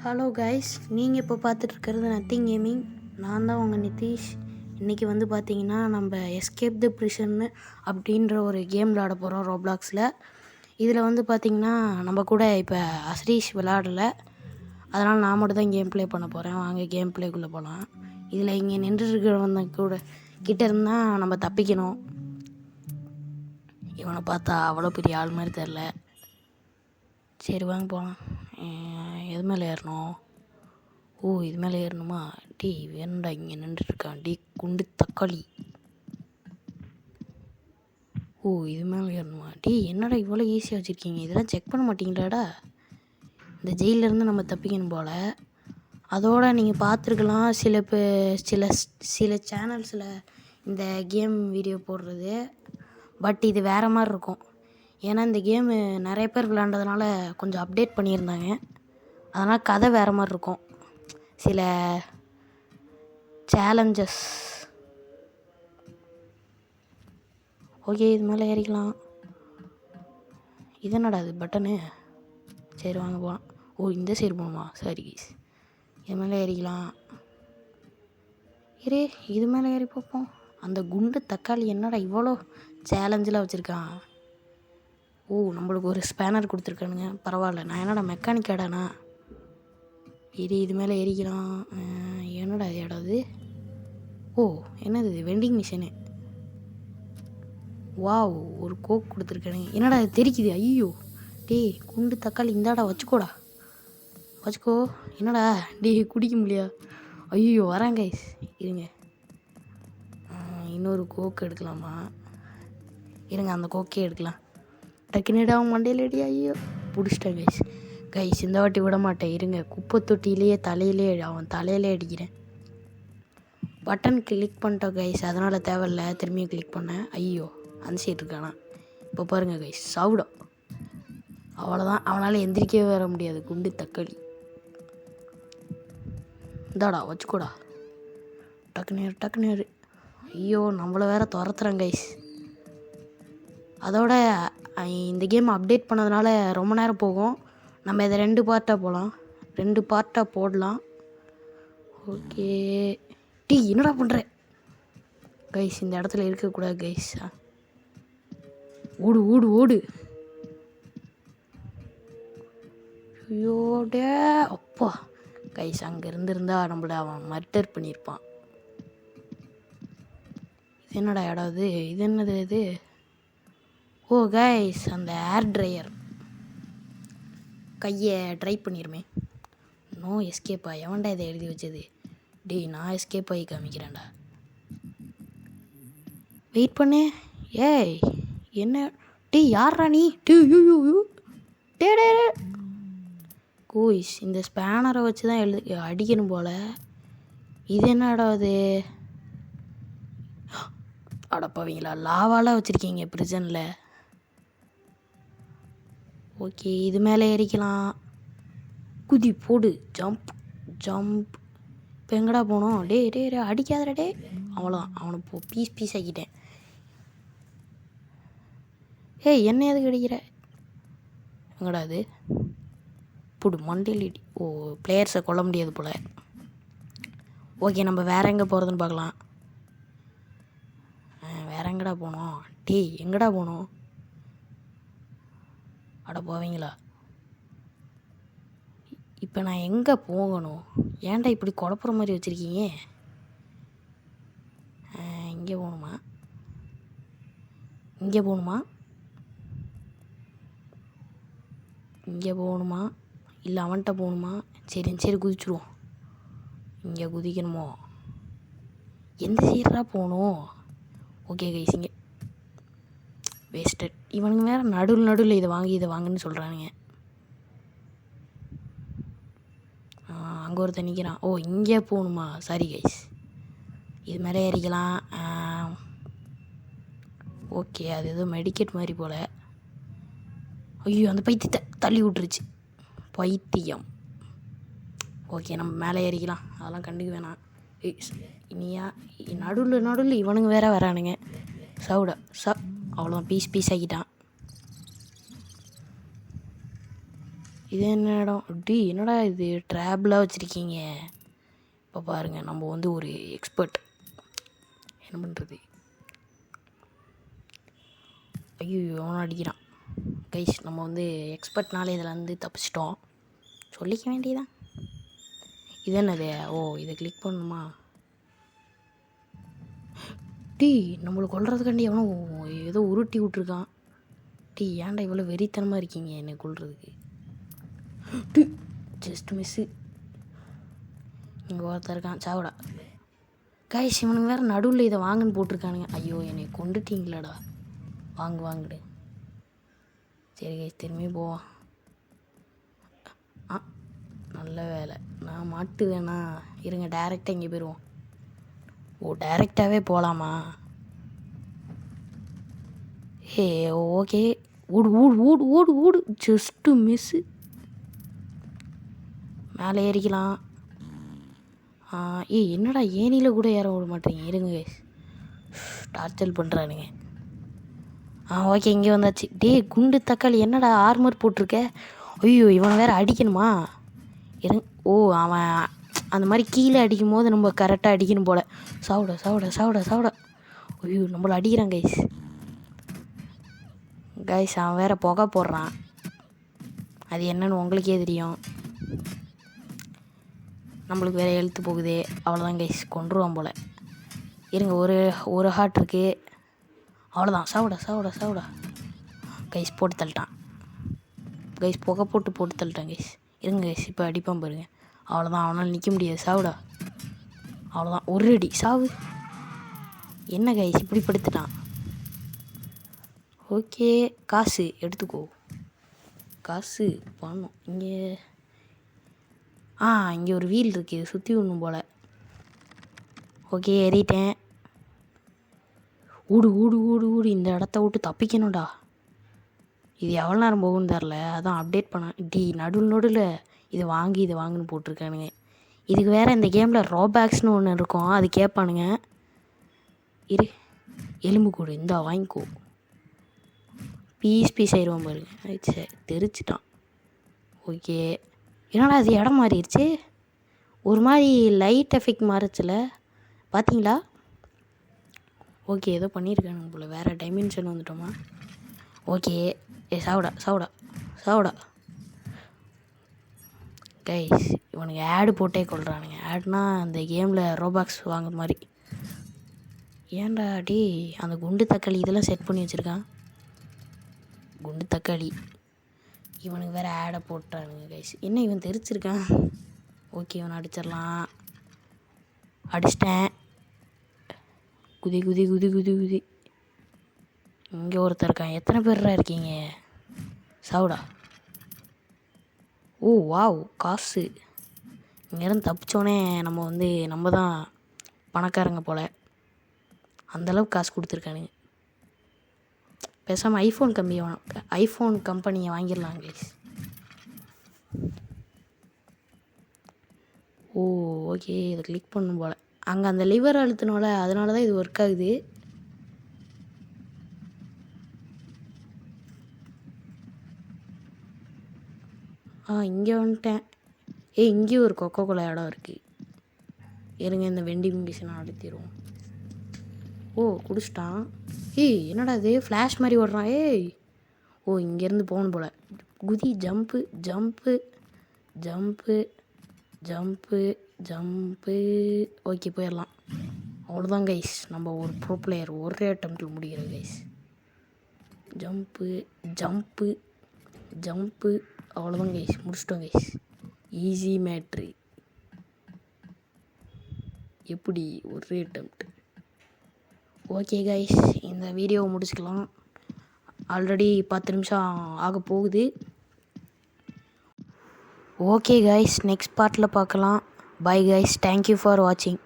Hello guys, நீங்கள் இப்போ பார்த்துட்ருக்கிறது nothing gaming. நான் தான் உங்கள் நிதிஷ். இன்றைக்கி வந்து பார்த்தீங்கன்னா நம்ம எஸ்கேப் த பிரிசன்னு அப்படின்ற ஒரு கேம் விளாட போகிறோம் ரோப்ளாக்ஸில். இதில் வந்து பார்த்திங்கன்னா நம்ம கூட இப்போ அஸ்ரீஷ் விளாடலை, அதனால் நான் மட்டும் தான் கேம் ப்ளே பண்ண போகிறேன். வாங்க கேம் ப்ளேக்குள்ளே போகலாம். இதில் இங்கே நின்றுருக்கிறவங்க கூட கிட்டே இருந்தால் நம்ம தப்பிக்கணும். இவனை பார்த்தா அவ்வளோ பெரிய ஆள் மாதிரி தெரில. சரி வாங்க போகலாம். எது மேலே ஏறணும்? இது மேலே ஏறணுமா? டீ வேணுண்டா, இங்கே நின்றுருக்கான் டீ குண்டு தக்காளி. இது மேலே ஏறணுமா? டீ என்னடா இவ்வளோ ஈஸியாக வச்சுருக்கீங்க, இதெல்லாம் செக் பண்ண மாட்டீங்களாடா? இந்த ஜெயிலேருந்து நம்ம தப்பிக்கணும் போல். அதோடு நீங்கள் பார்த்துருக்கலாம் சில சேனல்ஸில் இந்த கேம் வீடியோ போடுறது. பட் இது வேறு மாதிரி இருக்கும். ஏன்னா இந்த கேமு நிறைய பேர் விளாண்டதுனால கொஞ்சம் அப்டேட் பண்ணியிருந்தாங்க. அதனால் கதை வேறு மாதிரி இருக்கும். சில சேலஞ்சஸ். ஓகே, இது மேலே ஏறிக்கலாம். இது என்னடா அது பட்டனு? சரி வாங்க போகலாம். இந்த சைடு போகணுமா? சரி, இது மேலே ஏறிக்கலாம். இது மேலே ஏறி பார்ப்போம். அந்த குண்டு தக்காளி என்னடா இவ்வளோ சேலஞ்செலாம் வச்சுருக்கான். நம்மளுக்கு ஒரு ஸ்பேனர் கொடுத்துருக்கானுங்க, பரவாயில்ல. நான் என்னடா மெக்கானிக்காடாண்ணா? இது மேலே ஏறிக்கலாம். என்னடா இது இடம்? அது என்னது இது? Vending machine. ஒரு கோக் கொடுத்துருக்கானுங்க. என்னடா இது தெரிக்குது? ஐயோ குண்டு தக்காளி இந்தாடா, வச்சுக்கோ. என்னடா குடிக்க முடியா? ஐயோ வராங்க. இருங்க, இன்னொரு கோக்கு எடுக்கலாமா? இருங்க, அந்த கோக்கே எடுக்கலாம். டக்குனிடா அவன் மண்டையில் அடி. ஐயோ பிடிச்சிட்டேன் கைஸ். இந்த வாட்டி விட மாட்டேன். இருங்க, குப்பை தொட்டிலேயே அவன் தலையிலே அடிக்கிறேன். பட்டன் கிளிக் பண்ணிட்டோம் கைஸ், அதனால் தேவையில்லை. திரும்பியும் கிளிக் பண்ணேன். ஐயோ அந்த சைடு இருக்கானா? இப்போ பாருங்கள் கைஸ், சாப்பிடும். அவ்வளோதான், அவனால் எந்திரிக்கவே வர முடியாது. குண்டு தக்காளி இந்தாடா, வச்சுக்கோடா. டக்குனேரு. ஐயோ நம்மளை வேற துரத்துறேன் கைஸ். அதோட இந்த கேம் அப்டேட் பண்ணதுனால ரொம்ப நேரம் போகும். நம்ம இதை 2 பார்ட்டாக போடலாம். ஓகே என்னடா பண்ணுற கைஸ்? இந்த இடத்துல இருக்கக்கூடாது கைஸ். ஓடு. ஐயோ அப்பா கைஸ், அங்கே இருந்திருந்தா நம்மளை அவன் மர்டர் பண்ணியிருப்பான். இது என்னடா இடம்? இது என்னது இது? கைஸ், அந்த ஏர் ட்ரையர் கையை ட்ரை பண்ணிடுமே. நோ எஸ்கேப்பா? எவன்டா இதை எழுதி வச்சது? நான் எஸ்கேப் ஆகி காமிக்கிறேன்டா. வெயிட் பண்ணு. என்ன யாரா நீ? கோய்ஸ், இந்த ஸ்பேனரை வச்சு தான் அடிக்கணும் போல். இது என்ன இடம்? அது அடப்பாவீங்களா, லாவாலாம் வச்சுருக்கீங்க ப்ரிசனில். ஓகே, இது மேலே ஏறிக்கலாம். குதி போடு, ஜம்ப். இப்போ எங்கடா போகணும்? அடிக்காதடா. அவ்வளோதான், அவனை பீஸ் ஆக்கிட்டேன். என்ன எதுக்கு அடிக்கிற? எங்கடா அது? புடு மண்டையில் இடி. பிளேயர்ஸை கொல்ல முடியாது போல். ஓகே, நம்ம வேறு எங்கே போகிறதுன்னு பார்க்கலாம். வேறு எங்கடா போகணும்? எங்கடா போகணும்? அட போவீங்களா? இப்போ நான் எங்கே போகணும்? ஏன்டா இப்படி குழப்புற மாதிரி வச்சுருக்கீங்க? இங்கே போகணுமா இல்லை அவன்கிட்ட போகணுமா? சரி குதிச்சுருவோம். இங்கே குதிக்கணுமோ? எந்த சைடாக போகணும்? ஓகே கைஸ், இங்கே வேஸ்டட். இவனுங்க வேறு நடுவில் இதை வாங்குன்னு சொல்கிறானுங்க. அங்கே ஒருத்தன் நிற்கிறான். இங்கே போகணுமா? சாரி கைஸ், இது மேலே ஏறிக்கலாம். ஓகே, அது ஏதோ மெடிக்கெட் மாதிரி போல். ஐயோ அந்த பைத்தியத்தை தள்ளி விட்டுருச்சு. பைத்தியம். ஓகே, நம்ம மேலே ஏறிக்கலாம், அதெல்லாம் கண்டுக்க வேணாம். இனியா நடுவில் இவனுங்க வேற வரானுங்க. அவ்வளோதான், பீஸ் ஆக்கிட்டான். இது என்ன இடம் என்னடா இது ட்ராப்லாம் வச்சுருக்கீங்க. இப்போ பாருங்கள், நம்ம வந்து ஒரு எக்ஸ்பர்ட். என்ன பண்ணுறது? ஐயோ எவனும் அடிக்கிறான் கைஸ். நம்ம வந்து எக்ஸ்பர்ட்னாலே இதில் வந்து தப்பிச்சிட்டோம். சொல்லிக்க வேண்டியதான். இது என்னது? ஓ, இதை கிளிக் பண்ணணுமா? நம்மளை கொல்றதுக்காண்டி எவனோ ஏதோ உருட்டி விட்ருக்கான். ஏன்டா இவ்வளோ வெறித்தனமாக இருக்கீங்க என்னை கொல்றதுக்கு? Just miss. இங்கே ஒருத்தர் இருக்கான், சாவடா. கைஸ் இவனுங்க வேறு நடுவில் இதை வாங்கன்னு போட்டிருக்கானுங்க. ஐயோ என்னை கொண்டுட்டீங்களாடா. வாங்குடு. சரி கைஸ், திரும்பி போவான். நல்ல வேலை, நான் மாட்டுவேண்ணா. இருங்க, டைரெக்டாக இங்கே போயிடுவோம். ஓ, டைரெக்டாகவே போகலாமா? ஹே ஓகே, ஓடு. Just miss. மேலே ஏறிக்கலாம். என்னடா ஏனியில் கூட ஏற விட மாட்டேங்க. இருங்க கைஸ், டார்ச்சல் பண்ணுறானுங்க. ஓகே, இங்கே வந்தாச்சு. குண்டு தக்காளி என்னடா ஆர்மர் போட்டிருக்க? ஐயோ இவனை வேறு அடிக்கணுமா? அவன் அந்த மாதிரி கீழே அடிக்கும் போது நம்ம கரெக்டாக அடிக்கணும் போல். சாவுடா. ஐயோ நம்மளை அடிக்கிறான் கைஸ். அவன் வேறு புகை போடுறான். அது என்னன்னு உங்களுக்கே தெரியும். நம்மளுக்கு வேறு எழுத்து போகுது. அவ்வளோதான் கைஸ், கொண்டுருவான் போல். இருங்க, ஒரு ஹார்ட் இருக்குது. அவ்வளோதான். சாவுடா கைஸ். போட்டு தள்ளிட்டான் கைஸ். புகை போட்டு தள்ளிட்டான் கைஸ். இருங்க கைஸ், இப்போ அடிப்பான் பாருங்க. அவ்வளோதான், அவனால் நிற்க முடியாது. சாவுடா. அவ்வளோதான், ஒரு அடி சாவு. என்ன கைஸ் இப்படி படுத்துட்டான்? ஓகே, காசு எடுத்துக்கோ. காசு பணம். இங்கே ஒரு வீல் இருக்குது, சுற்றி விடணும் போல். ஓகே, ஏறிட்டேன். ஊடு. இந்த இடத்த விட்டு தப்பிக்கணும்டா. இது எவ்வளோ நேரம் போகும்னு தெரில, அதான் அப்டேட் பண்ண. நடுவில் இதை வாங்குன்னு போட்டிருக்கானுங்க. இதுக்கு வேறு இந்த கேமில் ரோபேக்ஸ்னு ஒன்று இருக்கும், அது கேட்பானுங்க. எலும்பு கூடு இந்தா வாங்கிக்கோ. பீஸ் ஆயிடுவான் பாருங்க. சரி, தெரிச்சிட்டான். ஓகே, என்னடா அது இடம் மாறிடுச்சு. ஒரு மாதிரி லைட் எஃபெக்ட் மாறிச்சுல, பார்த்தீங்களா? ஓகே, ஏதோ பண்ணியிருக்கானுங்க போல். வேறு டைமென்ஷன் வந்துட்டோமா? ஓகே, சாவுடா கைஸ். இவனுக்கு ஆடு போட்டே கொள்றானுங்க. ஆடுனா அந்த கேமில் ரோபாக்ஸ் வாங்குற மாதிரி. ஏன்டா அந்த குண்டு தக்காளி இதெல்லாம் செட் பண்ணி வச்சுருக்கான். குண்டு தக்காளி இவனுக்கு வேறு ஆடை போட்டானுங்க கைஸ். என்ன இவன் தெரிச்சிருக்கான்? ஓகே, இவனை அடிச்சிடலாம். அடிச்சிட்டேன். குதி. இங்கே ஒருத்தர் இருக்கான். எத்தனை பேர்ரா இருக்கீங்க? சாவுடா. ஓ வாவ், காசு. இங்கேருந்து தப்பிச்சோன்னே நம்ம தான் பணக்காரங்க போல். அந்தளவுக்கு காசு கொடுத்துருக்கானுங்க. பேசாமல் ஐஃபோன் கம்பெனியை வாங்கிடலாம் ப்ளீஸ். ஓகே, இதை கிளிக் பண்ணும் போல். அங்கே அந்த லிவர் அழுத்தினோல, அதனால தான் இது ஒர்க் ஆகுது. இங்கே வந்துட்டேன். இங்கேயும் ஒரு கொக்கோ கோலா இடம் இருக்குது. இருங்க, இந்த வெண்டிங் மிஷினை அழுத்திடுவோம். குடிச்சிட்டான். என்னடா இது ஃப்ளாஷ் மாதிரி ஓடுறான். இங்கேருந்து போகணும் போல். குதி, ஜம்ப்பு. ஓகே, போயிடலாம். அவ்வளோதான் கைஸ், நம்ம ஒரு ப்ரோ பிளேயர் ஒரே அட்டம்ப்டில் முடிக்கிறோம் கைஸ். ஜம்ப்பு. அவ்வளோதான் கைஸ், முடிச்சிட்டோம் கைஸ். Easy matter. எப்படி ஒரே அட்டம்ப்ட். ஓகே கைஸ், இந்த வீடியோவை முடிச்சுக்கலாம். ஆல்ரெடி 10 நிமிஷம் ஆக போகுது. ஓகே கைஸ், நெக்ஸ்ட் பார்ட்டில் பார்க்கலாம். பை கைஸ், தேங்க்யூ ஃபார் வாட்சிங்.